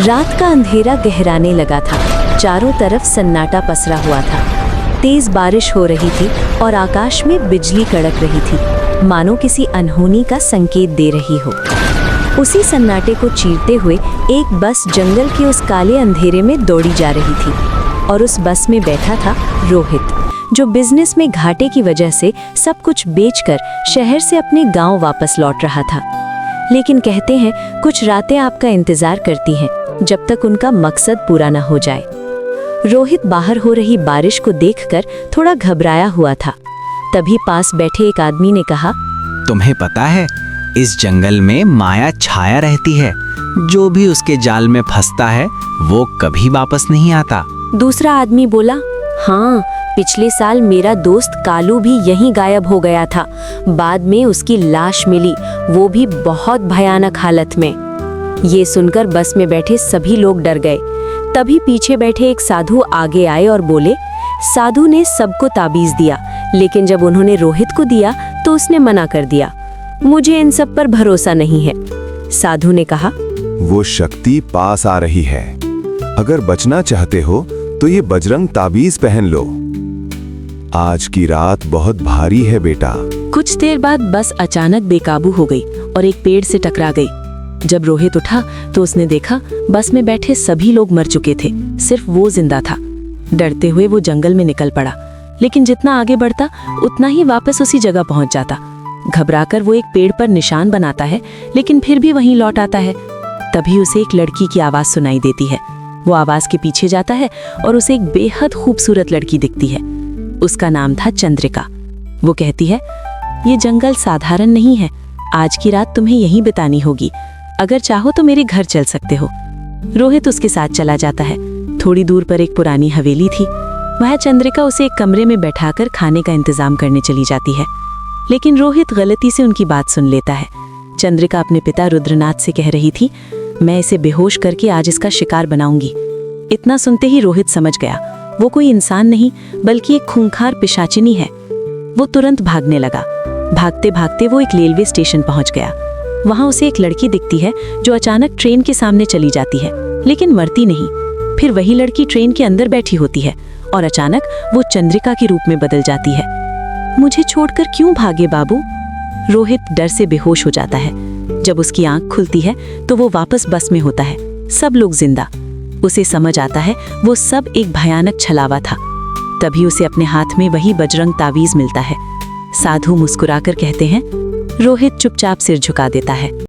रात का अंधेरा गहराने लगा था। चारों तरफ सन्नाटा पसरा हुआ था। तेज बारिश हो रही थी और आकाश में बिजली कड़क रही थी, मानो किसी अनहोनी का संकेत दे रही हो। उसी सन्नाटे को चीरते हुए एक बस जंगल के उस काले अंधेरे में दौड़ी जा रही थी और उस बस में बैठा था रोहित, जो बिजनेस में घाटे की वजह से सब कुछ बेचकर शहर से अपने गांव वापस लौट रहा था। लेकिन कहते हैं कुछ रातें आपका इंतजार करती हैं जब तक उनका मकसद पूरा न हो जाए। रोहित बाहर हो रही बारिश को देखकर थोड़ा घबराया हुआ था। तभी पास बैठे एक आदमी ने कहा, तुम्हें पता है, इस जंगल में माया छाया रहती है। जो भी उसके जाल में फंसता है वो कभी वापस नहीं आता। दूसरा आदमी बोला, हाँ, पिछले साल मेरा दोस्त कालू भी यहीं गायब हो गया था। बाद में उसकी लाश मिली, वो भी बहुत भयानक हालत में। ये सुनकर बस में बैठे सभी लोग डर गए। तभी पीछे बैठे एक साधु आगे आए और बोले। साधु ने सबको ताबीज दिया, लेकिन जब उन्होंने रोहित को दिया तो उसने मना कर दिया। मुझे इन सब पर भरोसा नहीं है। साधु ने कहा, वो शक्ति पास आ रही है। अगर बचना चाहते हो तो ये बजरंग ताबीज पहन लो। आज की रात बहुत भारी है बेटा। कुछ देर बाद बस अचानक बेकाबू हो गई और एक पेड़ से टकरा गई। जब रोहित उठा तो उसने देखा बस में बैठे सभी लोग मर चुके थे, सिर्फ वो जिंदा था। डरते हुए वो जंगल में निकल पड़ा, लेकिन जितना आगे बढ़ता उतना ही वापस उसी जगह पहुंच जाता। घबराकर वो एक पेड़ पर निशान बनाता है, लेकिन फिर भी वहीं लौट आता है। तभी उसे एक लड़की की आवाज सुनाई देती है। वो आवाज के पीछे जाता है और उसे एक बेहद खूबसूरत लड़की दिखती है। उसका नाम था चंद्रिका। वो कहती है, ये जंगल साधारण नहीं है। आज की रात तुम्हें यहीं बितानी होगी। अगर चाहो तो मेरे घर चल सकते हो। रोहित उसके साथ चला जाता है। थोड़ी दूर पर एक पुरानी हवेली थी। वह चंद्रिका उसे एक कमरे में बैठाकर खाने का इंतजाम करने चली जाती है, लेकिन रोहित गलती से उनकी बात सुन लेता है। चंद्रिका अपने पिता रुद्रनाथ से कह रही थी, मैं इसे बेहोश करके आज इसका शिकार बनाऊंगी। इतना सुनते ही रोहित समझ गया, वो कोई इंसान नहीं बल्कि एक खूंखार पिशाचिनी है। वो तुरंत भागने लगा। भागते भागते वो एक रेलवे स्टेशन पहुंच गया। वहां उसे एक लड़की दिखती है जो अचानक ट्रेन के सामने चली जाती है, लेकिन मरती नहीं। फिर वही लड़की ट्रेन के अंदर बैठी होती है और अचानक वो चंद्रिका के रूप में बदल जाती है। मुझे छोड़कर क्यों भागे बाबू? रोहित डर से बेहोश हो जाता है। जब उसकी आंख खुलती है तो वो वापस बस में होता है, सब लोग जिंदा। उसे समझ आता है वो सब एक भयानक छलावा था। तभी उसे अपने हाथ में वही बजरंग तावीज मिलता है। साधु मुस्कुराकर कहते हैं। रोहित चुपचाप सिर झुका देता है।